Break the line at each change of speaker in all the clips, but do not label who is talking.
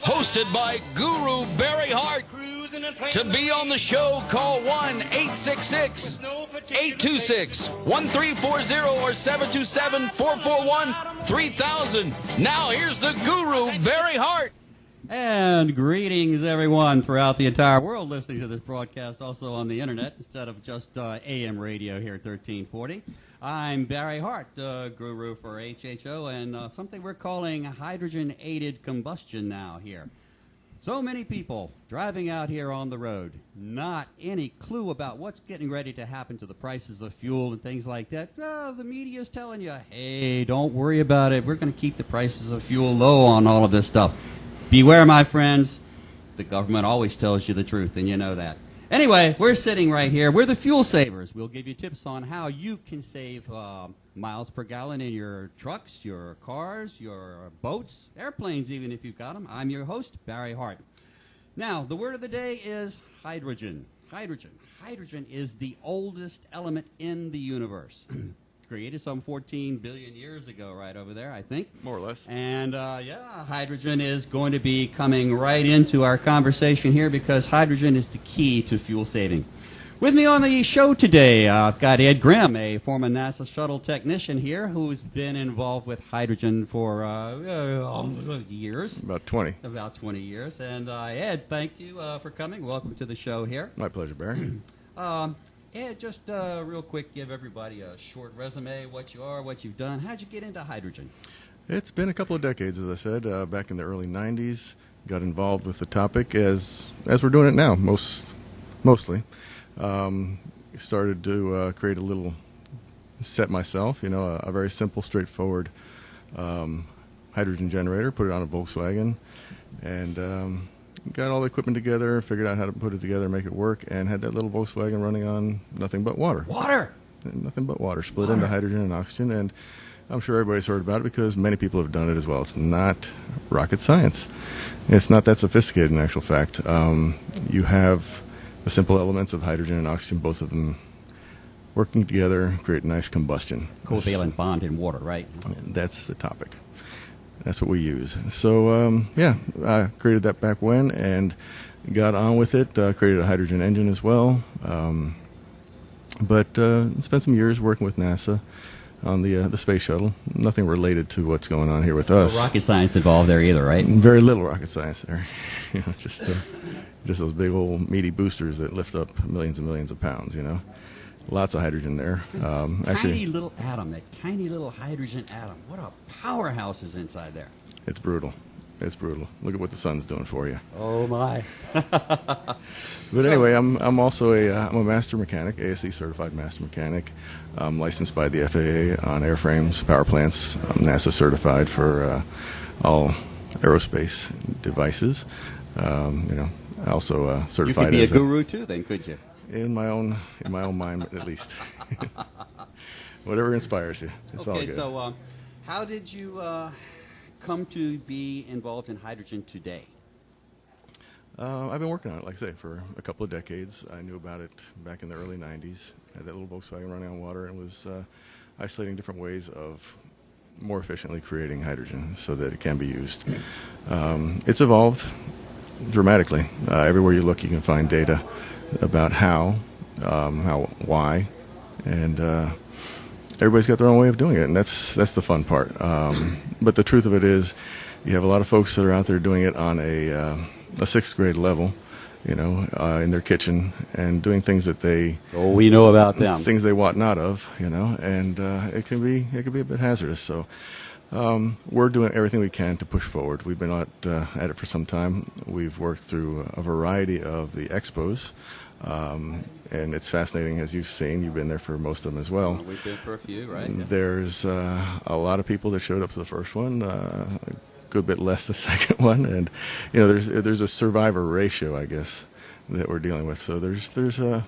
Hosted by Guru Barry Hart. To be on the show, call 1-866-826-1340 or 727-441-3000. Now here's the Guru Barry Hart.
And greetings, everyone, throughout the entire world listening to this broadcast, also on the internet, instead of just AM radio here at 1340. I'm Barry Hart, guru for HHO, and something we're calling hydrogen-aided combustion now here. So many people driving out here on the road, not any clue about what's getting ready to happen to the prices of fuel and things like that. The media's telling you, hey, don't worry about it. We're going to keep the prices of fuel low on all of this stuff. Beware, my friends. The government always tells you the truth, and you know that. Anyway, we're sitting right here. We're the fuel savers. We'll give you tips on how you can save miles per gallon in your trucks, your cars, your boats, airplanes even if you've got them. I'm your host, Barry Hart. Now, the word of the day is hydrogen. Hydrogen. Hydrogen is the oldest element in the universe. Created some 14 billion years ago right over there, I think.
More or less.
And, hydrogen is going to be coming right into our conversation here because hydrogen is the key to fuel saving. With me on the show today, I've got Ed Grimm, a former NASA shuttle technician here who's been involved with hydrogen for years.
About 20.
About 20 years. And, Ed, thank you for coming. Welcome to the show here.
My pleasure, Barry.
Ed, just real quick, give everybody a short resume, what you are, what you've done. How'd you get into hydrogen?
It's been a couple of decades, as I said. Back in the early 90s, got involved with the topic as we're doing it now, mostly. Started to create a little set myself, a very simple, straightforward hydrogen generator, put it on a Volkswagen, and got all the equipment together, figured out how to put it together, make it work, and had that little Volkswagen running on nothing but water.
Water?
Nothing but water, split into hydrogen and oxygen, and I'm sure everybody's heard about it because many people have done it as well. It's not rocket science. It's not that sophisticated in actual fact. You have the simple elements of hydrogen and oxygen, both of them working together, create nice combustion.
Covalent bond in water, right?
That's the topic. That's what we use. So, I created that back when and got on with it. Created a hydrogen engine as well. But spent some years working with NASA on the space shuttle. Nothing related to what's going on here with us.
No rocket science involved there either, right?
Very little rocket science there. Just those big old meaty boosters that lift up millions and millions of pounds, Lots of hydrogen there.
Tiny little atom, that tiny little hydrogen atom. What a powerhouse is inside there.
It's brutal. It's brutal. Look at what the sun's doing for you.
Oh, my.
But anyway, I'm also I'm a master mechanic, ASE certified master mechanic. I'm licensed by the FAA on airframes, power plants. I'm NASA certified for all aerospace devices. Also certified.
You could be a guru too, then, could you?
In my own mind, at least. Whatever inspires you. It's all good.
Okay, so how did you come to be involved in hydrogen today?
I've been working on it, like I say, for a couple of decades. I knew about it back in the early 90s. I had that little Volkswagen running on water and was isolating different ways of more efficiently creating hydrogen so that it can be used. It's evolved dramatically. Everywhere you look, you can find data about how, why, and everybody's got their own way of doing it, and that's the fun part. But the truth of it is, you have a lot of folks that are out there doing it on a sixth grade level, in their kitchen and doing things that
we know about them,
things they want not of, and it can be a bit hazardous. So. We're doing everything we can to push forward. We've been at it for some time. We've worked through a variety of the expos, and it's fascinating, as you've seen. You've been there for most of them as well.
We've been for a few, right? Yeah.
There's a lot of people that showed up to the first one, a good bit less the second one, and there's a survivor ratio, I guess, that we're dealing with. So there's
Well,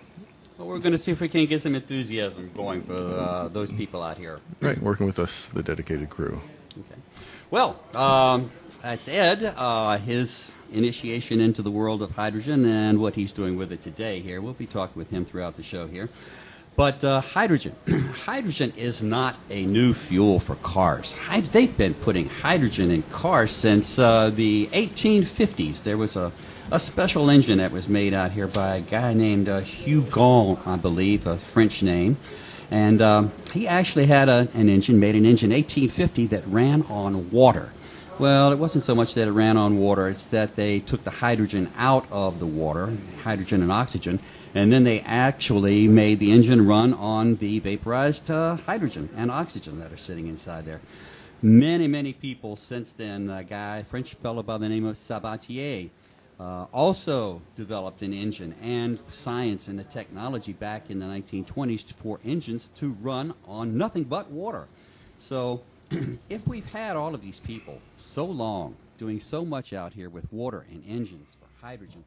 we're going to see if we can get some enthusiasm going for those people out here.
Right, working with us, the dedicated crew.
Okay. Well, that's Ed, his initiation into the world of hydrogen and what he's doing with it today here. We'll be talking with him throughout the show here. But hydrogen. Hydrogen is not a new fuel for cars. They've been putting hydrogen in cars since the 1850s. There was a special engine that was made out here by a guy named Hugon, I believe, a French name. And he actually had made an engine in 1850 that ran on water. Well, it wasn't so much that it ran on water, it's that they took the hydrogen out of the water, hydrogen and oxygen, and then they actually made the engine run on the vaporized hydrogen and oxygen that are sitting inside there. Many, many people since then, a French fellow by the name of Sabatier, also developed an engine and science and the technology back in the 1920s for engines to run on nothing but water. So if we've had all of these people so long doing so much out here with water and engines for hydrogen,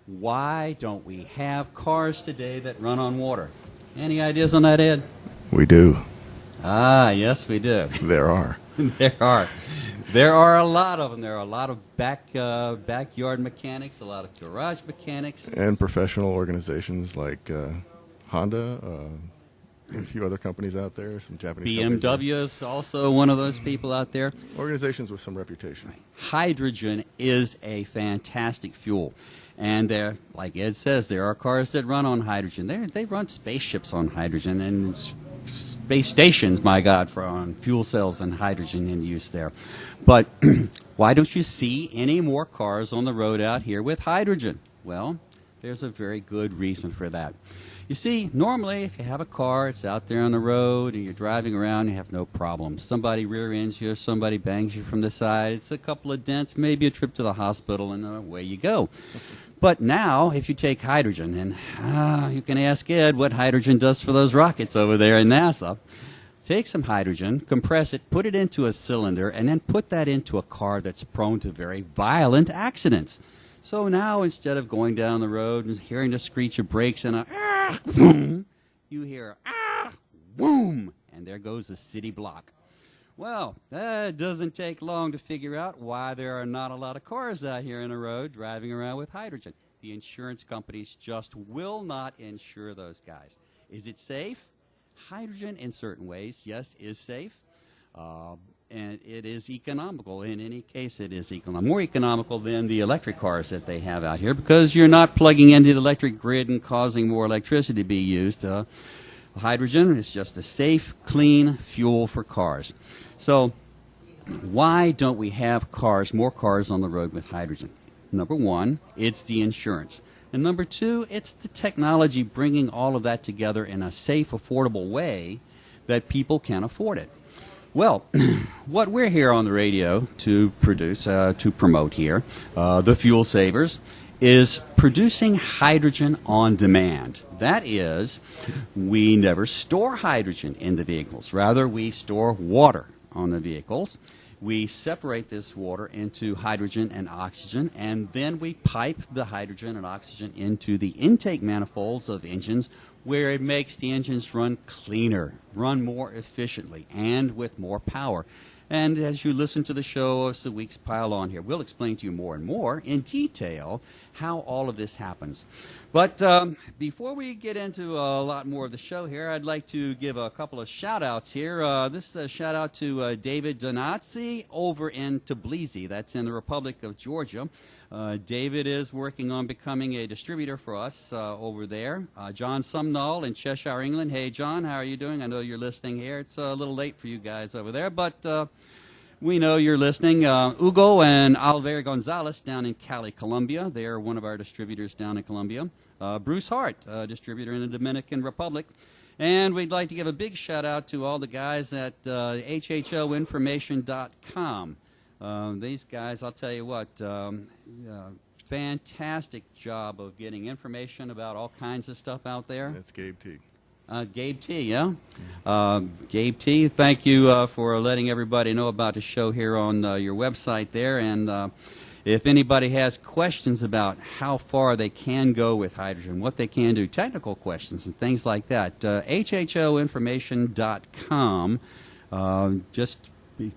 why don't we have cars today that run on water? Any ideas on that, Ed?
We do.
Ah, yes, we do.
There are.
There are. There are a lot of them. There are a lot of backyard mechanics, a lot of garage mechanics.
And professional organizations like Honda, a few other companies out there, some Japanese companies.
BMW is also one of those people out there.
Organizations with some reputation.
Right. Hydrogen is a fantastic fuel. And there, like Ed says, there are cars that run on hydrogen. They run spaceships on hydrogen and space stations, my God, on fuel cells and hydrogen in use there. But why don't you see any more cars on the road out here with hydrogen? Well, there's a very good reason for that. You see, normally if you have a car, it's out there on the road and you're driving around, you have no problems. Somebody rear ends you, somebody bangs you from the side, it's a couple of dents, maybe a trip to the hospital, and away you go. But now, if you take hydrogen, and you can ask Ed what hydrogen does for those rockets over there in NASA. Take some hydrogen, compress it, put it into a cylinder, and then put that into a car that's prone to very violent accidents. So now, instead of going down the road and hearing the screech of brakes and a boom, you hear boom, and there goes a city block. Well, that doesn't take long to figure out why there are not a lot of cars out here on the road driving around with hydrogen. The insurance companies just will not insure those guys. Is it safe? Hydrogen, in certain ways, yes, is safe. And it is economical. In any case, it is more economical than the electric cars that they have out here because you're not plugging into the electric grid and causing more electricity to be used. Hydrogen is just a safe, clean fuel for cars. So why don't we have more cars on the road with hydrogen? Number one, it's the insurance. And number two, it's the technology bringing all of that together in a safe, affordable way that people can afford it. Well, what we're here on the radio to promote here, the Fuel Savers, is producing hydrogen on demand. That is, we never store hydrogen in the vehicles. Rather, we store water on the vehicles. We separate this water into hydrogen and oxygen, and then we pipe the hydrogen and oxygen into the intake manifolds of engines where it makes the engines run cleaner, run more efficiently, and with more power. And as you listen to the show as the weeks pile on here, we'll explain to you more and more in detail how all of this happens. But before we get into a lot more of the show here, I'd like to give a couple of shout-outs here. This is a shout-out to David Donazzi over in Tbilisi. That's in the Republic of Georgia. David is working on becoming a distributor for us over there. John Sumnall in Cheshire, England. Hey, John, how are you doing? I know you're listening here. It's a little late for you guys over there, but we know you're listening. Hugo and Alvera Gonzalez down in Cali, Colombia. They're one of our distributors down in Colombia. Bruce Hart, distributor in the Dominican Republic. And we'd like to give a big shout-out to all the guys at hhoinformation.com. These guys, I'll tell you what, fantastic job of getting information about all kinds of stuff out there.
That's Gabe T.
Gabe T, yeah? Gabe T, thank you for letting everybody know about the show here on your website there. And if anybody has questions about how far they can go with hydrogen, what they can do, technical questions and things like that, hhoinformation.com, just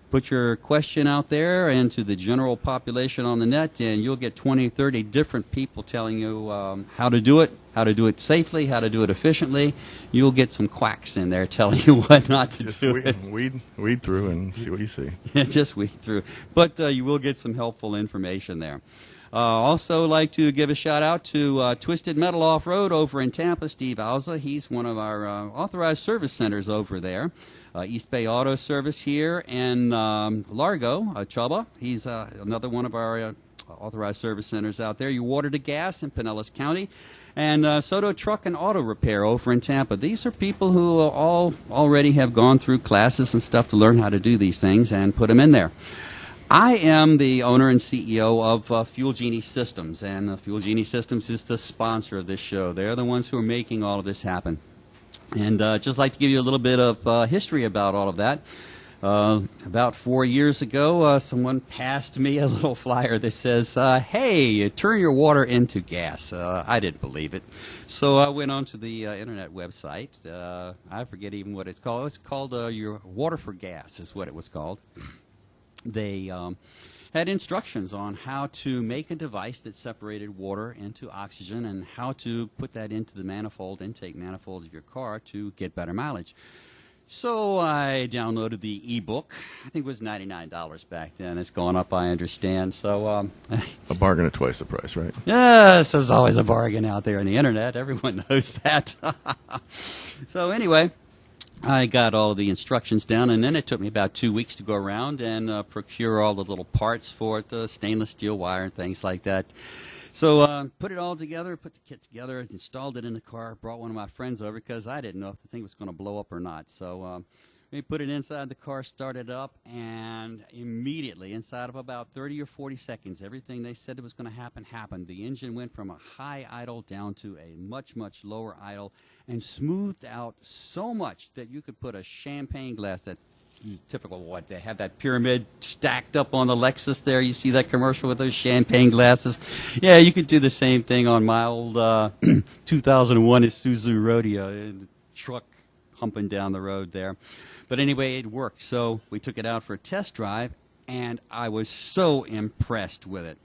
put your question out there and to the general population on the net, and you'll get 20, 30 different people telling you how to do it safely, how to do it efficiently. You'll get some quacks in there telling you what not to do.
Just weed through and see what you see.
Yeah, just weed through. But you will get some helpful information there. Also like to give a shout out to Twisted Metal Off-Road over in Tampa, Steve Alza. He's one of our authorized service centers over there. East Bay Auto Service here in Largo, Chubba. He's another one of our authorized service centers out there. Your Water to Gas in Pinellas County. And Soto Truck and Auto Repair over in Tampa. These are people who all already have gone through classes and stuff to learn how to do these things and put them in there. I am the owner and CEO of Fuel Genie Systems, and Fuel Genie Systems is the sponsor of this show. They're the ones who are making all of this happen. And just like to give you a little bit of history about all of that. About 4 years ago, someone passed me a little flyer that says, hey, turn your water into gas. I didn't believe it. So I went onto the internet website. I forget even what it's called. It's called Your Water for Gas is what it was called. They had instructions on how to make a device that separated water into oxygen and how to put that into the intake manifold of your car to get better mileage. So I downloaded the ebook. I think it was $99 back then. It's gone up, I understand. So
a bargain at twice the price, right?
Yes, there's always a bargain out there on the internet. Everyone knows that. So anyway, I got all of the instructions down, and then it took me about 2 weeks to go around and procure all the little parts for it, the stainless steel wire and things like that. So put it all together, put the kit together, installed it in the car, brought one of my friends over because I didn't know if the thing was going to blow up or not. So we put it inside the car, started up, and immediately, inside of about 30 or 40 seconds, everything they said was going to happen happened. The engine went from a high idle down to a much, much lower idle and smoothed out so much that you could put a champagne glass, that typical what they have that pyramid stacked up on the Lexus there. You see that commercial with those champagne glasses? Yeah, you could do the same thing on my old 2001 Isuzu Rodeo, the truck humping down the road there. But anyway, it worked. So we took it out for a test drive, and I was so impressed with it.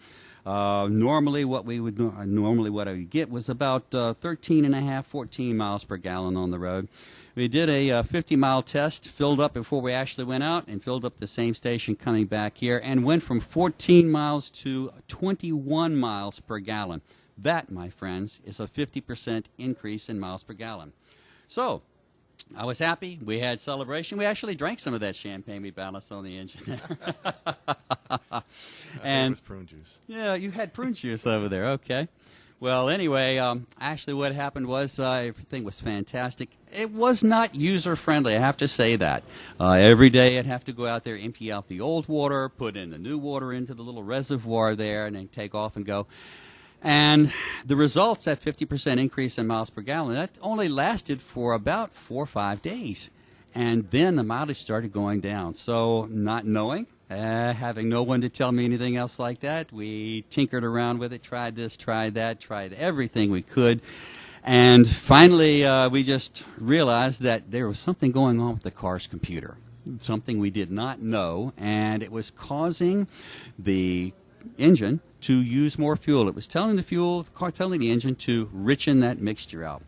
Normally what I would get was about 13 and a half, 14 miles per gallon on the road. We did a 50-mile test, filled up before we actually went out, and filled up the same station coming back here, and went from 14 miles to 21 miles per gallon. That, my friends, is a 50% increase in miles per gallon. So I was happy. We had celebration. We actually drank some of that champagne we balanced on the engine.
And it was prune juice.
Yeah, you had prune juice over there. Okay. Well, anyway, actually what happened was everything was fantastic. It was not user-friendly, I have to say that. Every day I'd have to go out there, empty out the old water, put in the new water into the little reservoir there, and then take off and go. And the results, that 50% increase in miles per gallon, that only lasted for about 4 or 5 days. And then the mileage started going down. So not knowing, having no one to tell me anything else like that, we tinkered around with it, tried this, tried that, tried everything we could. And finally, we just realized that there was something going on with the car's computer, something we did not know, and it was causing the engine to use more fuel. It was telling telling the engine to richen that mixture out.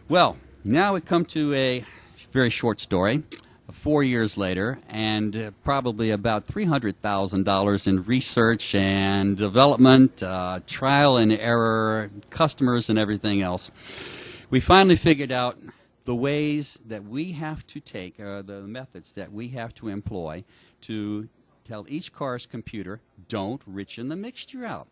Well, now we come to a very short story. 4 years later, and probably about $300,000 in research and development, trial and error, customers and everything else. We finally figured out the ways that we have to take, the methods that we have to employ to tell each car's computer, don't richen the mixture out.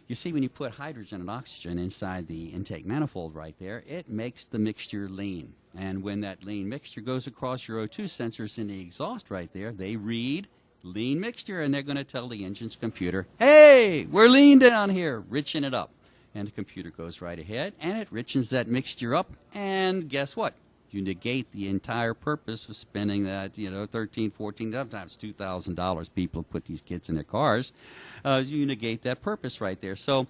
You see, when you put hydrogen and oxygen inside the intake manifold right there, it makes the mixture lean. And when that lean mixture goes across your O2 sensors in the exhaust right there, they read lean mixture, and they're going to tell the engine's computer, hey, we're lean down here, richen it up. And the computer goes right ahead, and it richens that mixture up, and guess what? You negate the entire purpose of spending that, $13, $14, sometimes $2,000 people put these kits in their cars. You negate that purpose right there. So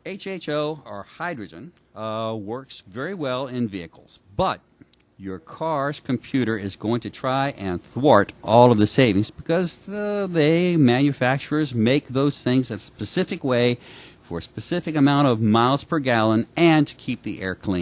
HHO, or hydrogen, works very well in vehicles, but your car's computer is going to try and thwart all of the savings because they manufacturers make those things a specific way for a specific amount of miles per gallon and to keep the air clean.